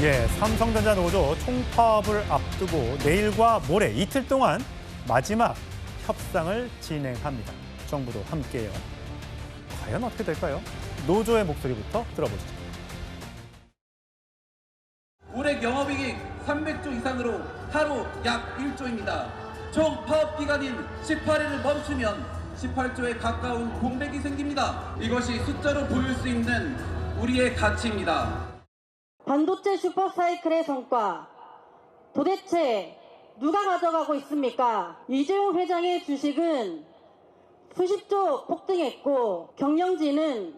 삼성전자 노조 총파업을 앞두고 내일과 모레 이틀 동안 마지막 협상을 진행합니다. 정부도 함께해요. 과연 어떻게 될까요? 노조의 목소리부터 들어보시죠. 올해 영업이익 300조 이상으로 하루 약 1조입니다. 총 파업 기간인 18일을 멈추면 18조에 가까운 공백이 생깁니다. 이것이 숫자로 보일 수 있는 우리의 가치입니다. 반도체 슈퍼사이클의 성과 도대체 누가 가져가고 있습니까? 이재용 회장의 주식은 수십조 폭등했고 경영진은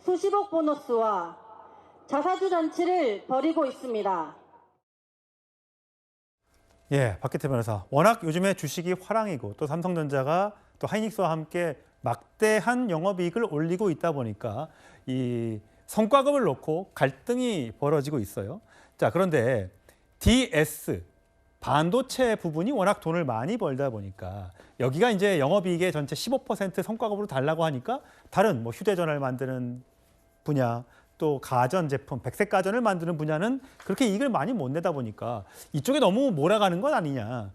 수십억 보너스와 자사주 잔치를 벌이고 있습니다. 박기태 변호사. 워낙 요즘에 주식이 화랑이고 또 삼성전자가 또 하이닉스와 함께 막대한 영업이익을 올리고 있다 보니까 이 성과급을 놓고 갈등이 벌어지고 있어요. 자, 그런데 DS, 반도체 부분이 워낙 돈을 많이 벌다 보니까 여기가 이제 영업이익의 전체 15% 성과급으로 달라고 하니까 다른 뭐 휴대전화를 만드는 분야, 또 가전제품, 백색 가전을 만드는 분야는 그렇게 이익을 많이 못 내다 보니까 이쪽에 너무 몰아가는 건 아니냐.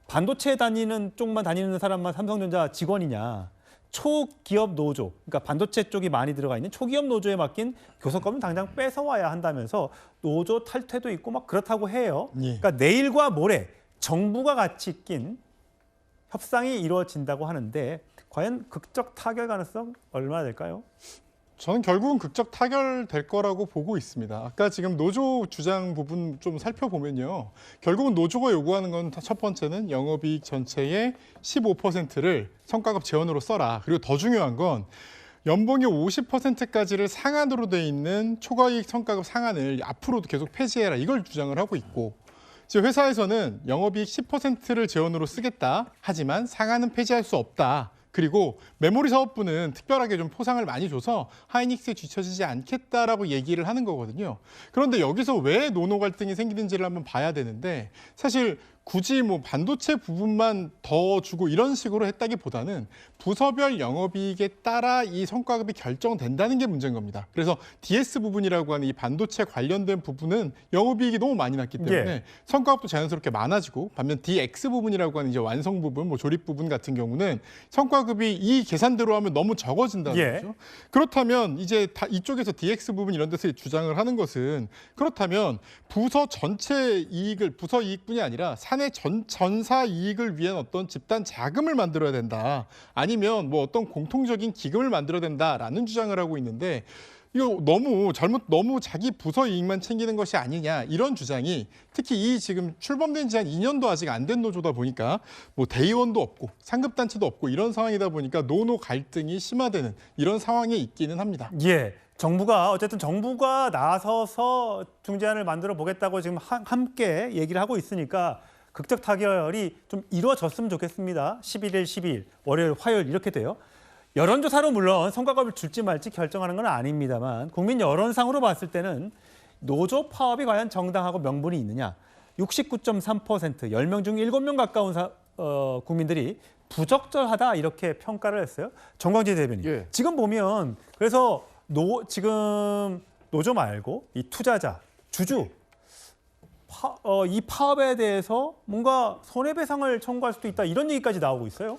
반도체 다니는 쪽만 다니는 사람만 삼성전자 직원이냐. 초기업 노조, 그러니까 반도체 쪽이 많이 들어가 있는 초기업 노조에 맡긴 교섭권은 당장 뺏어와야 한다면서 노조 탈퇴도 있고 막 그렇다고 해요. 그러니까 내일과 모레 정부가 같이 낀 협상이 이루어진다고 하는데 과연 극적 타결 가능성 얼마나 될까요? 저는 결국은 극적 타결될 거라고 보고 있습니다. 아까 지금 노조 주장 부분 좀 살펴보면요. 결국은 노조가 요구하는 건 첫 번째는 영업이익 전체의 15%를 성과급 재원으로 써라. 그리고 더 중요한 건 연봉의 50%까지를 상한으로 돼 있는 초과이익 성과급 상한을 앞으로도 계속 폐지해라. 이걸 주장을 하고 있고 지금 회사에서는 영업이익 10%를 재원으로 쓰겠다. 하지만 상한은 폐지할 수 없다. 그리고 메모리 사업부는 특별하게 좀 포상을 많이 줘서 하이닉스에 뒤처지지 않겠다라고 얘기를 하는 거거든요. 그런데 여기서 왜 노노 갈등이 생기는지를 한번 봐야 되는데 사실 굳이 뭐 반도체 부분만 더 주고 이런 식으로 했다기보다는 부서별 영업이익에 따라 이 성과급이 결정된다는 게 문제인 겁니다. 그래서 DS 부분이라고 하는 이 반도체 관련된 부분은 영업이익이 너무 많이 났기 때문에 성과급도 자연스럽게 많아지고 반면 DX 부분이라고 하는 이제 완성 부분, 뭐 조립 부분 같은 경우는 성과급이 이 계산대로 하면 너무 적어진다는 거죠. 그렇다면 이제 이쪽에서 DX 부분 이런 데서 주장을 하는 것은 그렇다면 부서 전체 이익을 부서 이익뿐이 아니라 사내 전사 이익을 위한 어떤 집단 자금을 만들어야 된다. 아니면 뭐 어떤 공통적인 기금을 만들어야 된다라는 주장을 하고 있는데 이거 너무 자기 부서 이익만 챙기는 것이 아니냐 이런 주장이 특히 이 지금 출범된 지 한 2년도 아직 안 된 노조다 보니까 뭐 대의원도 없고 상급단체도 없고 이런 상황이다 보니까 노노 갈등이 심화되는 이런 상황에 있기는 합니다. 어쨌든 정부가 나서서 중재안을 만들어 보겠다고 지금 함께 얘기를 하고 있으니까 극적 타결이 좀 이루어졌으면 좋겠습니다. 11일, 12일, 월요일, 화요일 이렇게 돼요. 여론조사로 물론 성과급을 줄지 말지 결정하는 건 아닙니다만 국민 여론상으로 봤을 때는 노조 파업이 과연 정당하고 명분이 있느냐. 69.3%, 10명 중 7명 가까운 국민들이 부적절하다 이렇게 평가를 했어요. 정광재 대변인. 지금 보면 그래서 지금 노조 말고 이 투자자, 주주 이 파업에 대해서 뭔가 손해배상을 청구할 수도 있다 이런 얘기까지 나오고 있어요.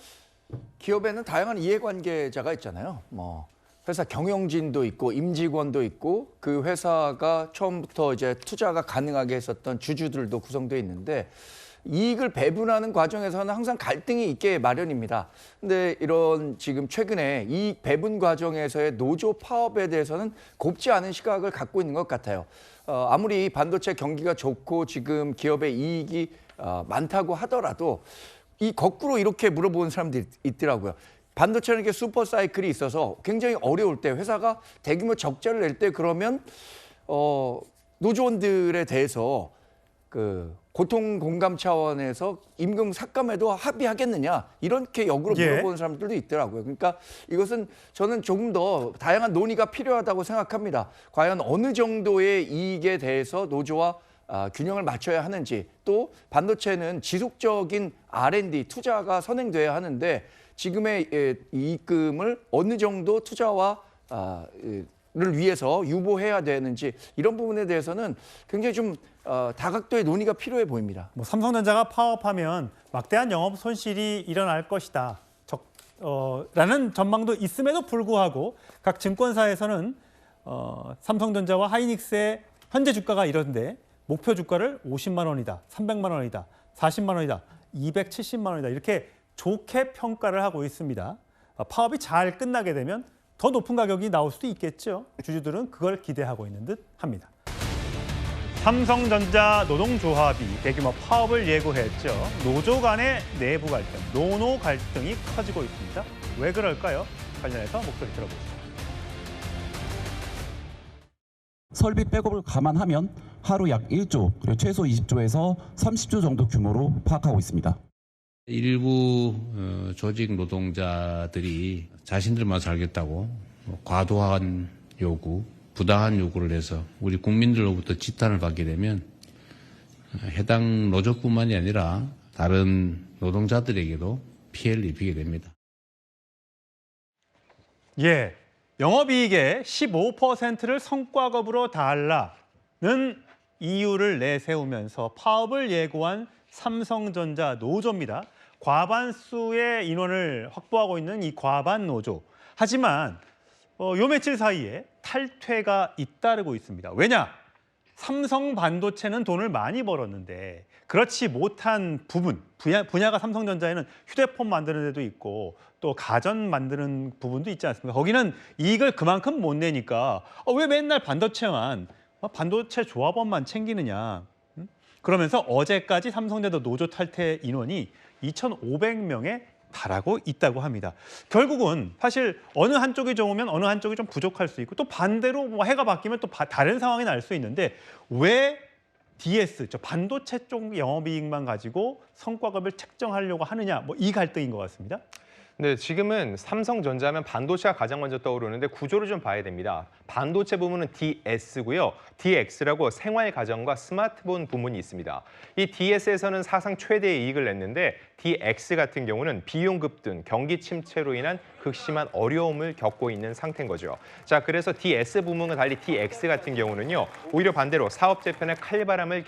기업에는 다양한 이해관계자가 있잖아요. 뭐 회사 경영진도 있고 임직원도 있고 그 회사가 처음부터 이제 투자가 가능하게 했었던 주주들도 구성되어 있는데 이익을 배분하는 과정에서는 항상 갈등이 있게 마련입니다. 근데 이런 지금 최근에 이익 배분 과정에서의 노조 파업에 대해서는 곱지 않은 시각을 갖고 있는 것 같아요. 아무리 반도체 경기가 좋고 지금 기업의 이익이 많다고 하더라도 이 거꾸로 이렇게 물어보는 사람들이 있더라고요. 반도체는 이렇게 슈퍼 사이클이 있어서 굉장히 어려울 때 회사가 대규모 적자를 낼 때 그러면 노조원들에 대해서 그 고통 공감 차원에서 임금 삭감에도 합의하겠느냐 이렇게 역으로 물어보는 사람들도 있더라고요. 그러니까 이것은 저는 조금 더 다양한 논의가 필요하다고 생각합니다. 과연 어느 정도의 이익에 대해서 노조와 균형을 맞춰야 하는지 또 반도체는 지속적인 R&D 투자가 선행돼야 하는데 지금의 이익금을 어느 정도 투자와 위해서 유보해야 되는지 이런 부분에 대해서는 굉장히 좀 다각도의 논의가 필요해 보입니다. 뭐 삼성전자가 파업하면 막대한 영업 손실이 일어날 것이다. 라는 전망도 있음에도 불구하고 각 증권사에서는 삼성전자와 하이닉스의 현재 주가가 이런데 목표 주가를 50만 원이다, 300만 원이다, 40만 원이다, 270만 원이다 이렇게 좋게 평가를 하고 있습니다. 파업이 잘 끝나게 되면 더 높은 가격이 나올 수도 있겠죠. 주주들은 그걸 기대하고 있는 듯 합니다. 삼성전자 노동조합이 대규모 파업을 예고했죠. 노조 간의 내부 갈등, 노노 갈등이 커지고 있습니다. 왜 그럴까요? 관련해서 목소리 들어보시죠. 설비 백업을 감안하면 하루 약 1조, 그리고 최소 20조에서 30조 정도 규모로 파악하고 있습니다. 일부 조직 노동자들이 자신들만 살겠다고 과도한 요구, 부당한 요구를 해서 우리 국민들로부터 지탄을 받게 되면 해당 노조뿐만이 아니라 다른 노동자들에게도 피해를 입히게 됩니다. 예, 영업이익의 15%를 성과급으로 달라는 이유를 내세우면서 파업을 예고한 삼성전자 노조입니다. 과반수의 인원을 확보하고 있는 이 과반 노조. 하지만 요 며칠 사이에 탈퇴가 잇따르고 있습니다. 왜냐? 삼성 반도체는 돈을 많이 벌었는데 그렇지 못한 부분, 분야가 삼성전자에는 휴대폰 만드는 데도 있고 또 가전 만드는 부분도 있지 않습니까? 거기는 이익을 그만큼 못 내니까 왜 맨날 반도체 조합원만 챙기느냐. 그러면서 어제까지 삼성전자 노조 탈퇴 인원이 2,500명에 달하고 있다고 합니다. 결국은 사실 어느 한쪽이 좋으면 어느 한쪽이 좀 부족할 수 있고 또 반대로 뭐 해가 바뀌면 또 다른 상황이 날 수 있는데 왜 DS, 반도체 쪽 영업이익만 가지고 성과급을 책정하려고 하느냐, 뭐 이 갈등인 것 같습니다. 네, 지금은 삼성전자면 반도체가 가장 먼저 떠오르는데 구조를 좀 봐야 됩니다. 반도체 부문은 DS고요. DX라고 생활 가전과 스마트폰 부문이 있습니다. 이 DS에서는 사상 최대의 이익을 냈는데 DX 같은 경우는 비용 급등, 경기 침체로 인한 극심한 어려움을 겪고 있는 상태인 거죠. 자, 그래서 DS 부문과 달리 DX 같은 경우는요. 오히려 반대로 사업 재편의 칼바람을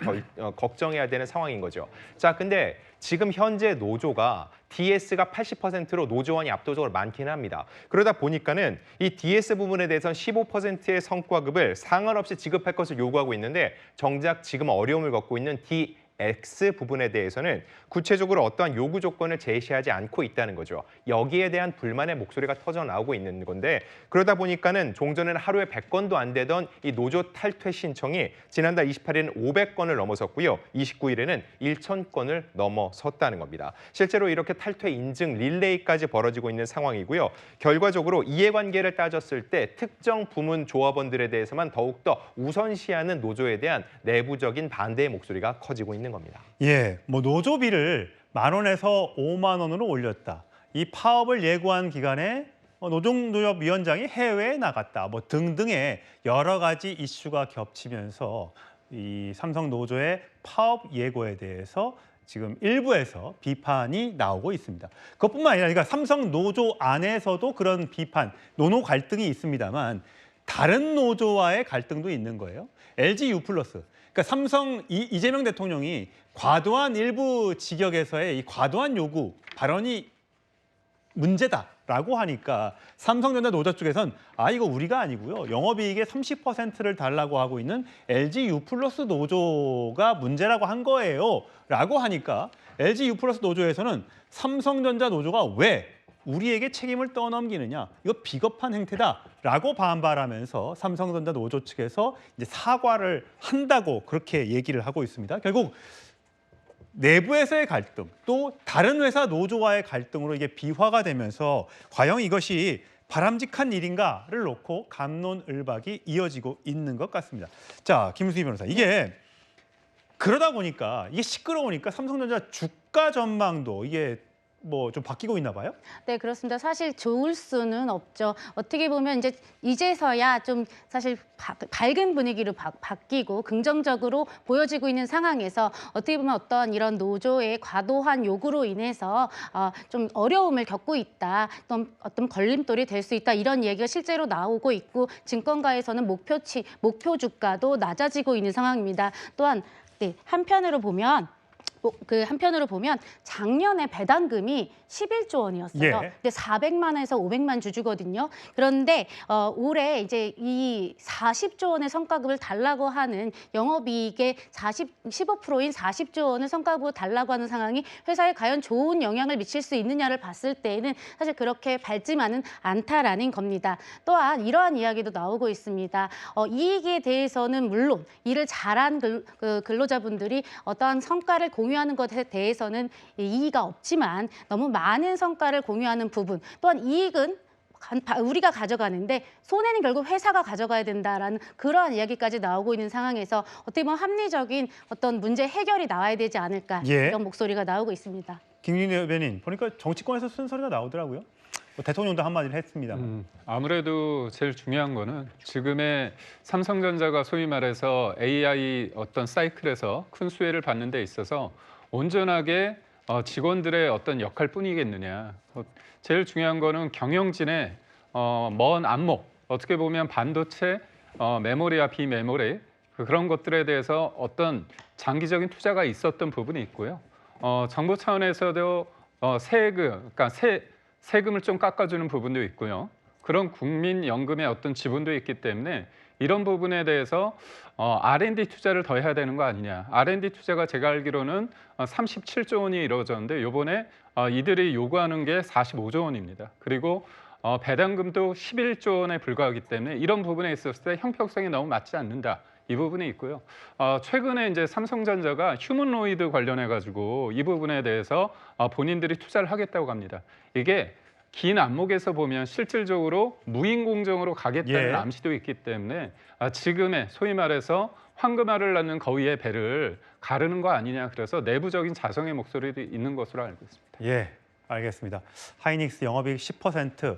걱정해야 되는 상황인 거죠. 자, 근데 지금 현재 노조가 DS가 80%로 노조원이 압도적으로 많긴 합니다. 그러다 보니까는 이 DS 부분에 대해서는 15%의 성과급을 상관없이 지급할 것을 요구하고 있는데 정작 지금 어려움을 겪고 있는 DX 부분에 대해서는 구체적으로 어떠한 요구 조건을 제시하지 않고 있다는 거죠. 여기에 대한 불만의 목소리가 터져 나오고 있는 건데 그러다 보니까는 종전에는 하루에 100건도 안 되던 이 노조 탈퇴 신청이 지난달 28일에는 500건을 넘어섰고요. 29일에는 1,000건을 넘어섰다는 겁니다. 실제로 이렇게 탈퇴 인증 릴레이까지 벌어지고 있는 상황이고요. 결과적으로 이해관계를 따졌을 때 특정 부문 조합원들에 대해서만 더욱더 우선시하는 노조에 대한 내부적인 반대의 목소리가 커지고 있는 겁니다. 예, 뭐 노조비를 10,000원에서 5만 원으로 올렸다. 이 파업을 예고한 기간에 노동조합위원장이 해외에 나갔다. 뭐 등등의 여러 가지 이슈가 겹치면서 이 삼성 노조의 파업 예고에 대해서 지금 일부에서 비판이 나오고 있습니다. 그것뿐만 아니라 그러니까 삼성 노조 안에서도 그런 비판, 노노 갈등이 있습니다만 다른 노조와의 갈등도 있는 거예요. LG U+. 그러니까 삼성 이재명 대통령이 과도한 일부 직역에서의 이 과도한 요구 발언이 문제다라고 하니까 삼성전자 노조 쪽에선 이거 우리가 아니고요. 영업이익의 30%를 달라고 하고 있는 LG U+ 노조가 문제라고 한 거예요. 라고 하니까 LG U+ 노조에서는 삼성전자 노조가 왜 우리에게 책임을 떠넘기느냐, 이거 비겁한 행태다라고 반발하면서 삼성전자 노조 측에서 이제 사과를 한다고 그렇게 얘기를 하고 있습니다. 결국 내부에서의 갈등, 또 다른 회사 노조와의 갈등으로 이게 비화가 되면서 과연 이것이 바람직한 일인가를 놓고 갑론을박이 이어지고 있는 것 같습니다. 자, 김수희 변호사, 이게 그러다 보니까 이게 시끄러우니까 삼성전자 주가 전망도 이게 뭐 좀 바뀌고 있나 봐요? 네, 그렇습니다. 사실 좋을 수는 없죠. 어떻게 보면 이제서야 좀 사실 밝은 분위기로 바뀌고 긍정적으로 보여지고 있는 상황에서 어떻게 보면 어떤 이런 노조의 과도한 요구로 인해서 좀 어려움을 겪고 있다, 어떤 걸림돌이 될 수 있다 이런 얘기가 실제로 나오고 있고 증권가에서는 목표 주가도 낮아지고 있는 상황입니다. 또한 네, 한편으로 보면 작년에 배당금이 11조 원이었어요. 예. 근데 400만에서 500만 주주거든요. 그런데 올해 이제 이 40조 원의 성과급을 달라고 하는 영업이익의 15%인 40조 원을 성과급으로 달라고 하는 상황이 회사에 과연 좋은 영향을 미칠 수 있느냐를 봤을 때에는 사실 그렇게 밝지만은 않다라는 겁니다. 또한 이러한 이야기도 나오고 있습니다. 이익에 대해서는 물론 일을 잘한 근로자분들이 어떠한 성과를 공유하는 것에 대해서는 이의가 없지만 너무 많은 성과를 공유하는 부분 또한 이익은 우리가 가져가는데 손해는 결국 회사가 가져가야 된다라는 그러한 이야기까지 나오고 있는 상황에서 어떻게 보면 합리적인 어떤 문제 해결이 나와야 되지 않을까 이런 목소리가 나오고 있습니다. 김윤희 대변인 보니까 정치권에서 쓴소리가 나오더라고요. 뭐 대통령도 한마디를 했습니다만. 아무래도 제일 중요한 거는 지금의 삼성전자가 소위 말해서 AI 어떤 사이클에서 큰 수혜를 받는 데 있어서 온전하게 직원들의 어떤 역할뿐이겠느냐. 제일 중요한 거는 경영진의 먼 안목, 어떻게 보면 반도체, 메모리와 비메모리 그런 것들에 대해서 어떤 장기적인 투자가 있었던 부분이 있고요. 정부 차원에서도 그러니까 세금을 좀 깎아주는 부분도 있고요. 그런 국민연금의 어떤 지분도 있기 때문에 이런 부분에 대해서 R&D 투자를 더 해야 되는 거 아니냐. R&D 투자가 제가 알기로는 37조 원이 이루어졌는데 이번에 이들이 요구하는 게 45조 원입니다. 그리고 배당금도 11조 원에 불과하기 때문에 이런 부분에 있었을 때 형평성이 너무 맞지 않는다. 이 부분이 있고요. 최근에 이제 삼성전자가 휴먼로이드 관련해 가지고 이 부분에 대해서 본인들이 투자를 하겠다고 합니다. 이게 긴 안목에서 보면 실질적으로 무인공정으로 가겠다는 암시도 있기 때문에 지금의 소위 말해서 황금알을 낳는 거위의 배를 가르는 거 아니냐. 그래서 내부적인 자성의 목소리도 있는 것으로 알고 있습니다. 예, 알겠습니다. 하이닉스 영업이익 10%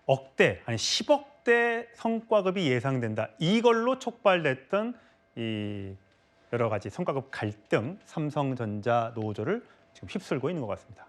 억대 아니 10억대 성과급이 예상된다. 이걸로 촉발됐던 이 여러 가지 성과급 갈등, 삼성전자 노조를 지금 휩쓸고 있는 것 같습니다.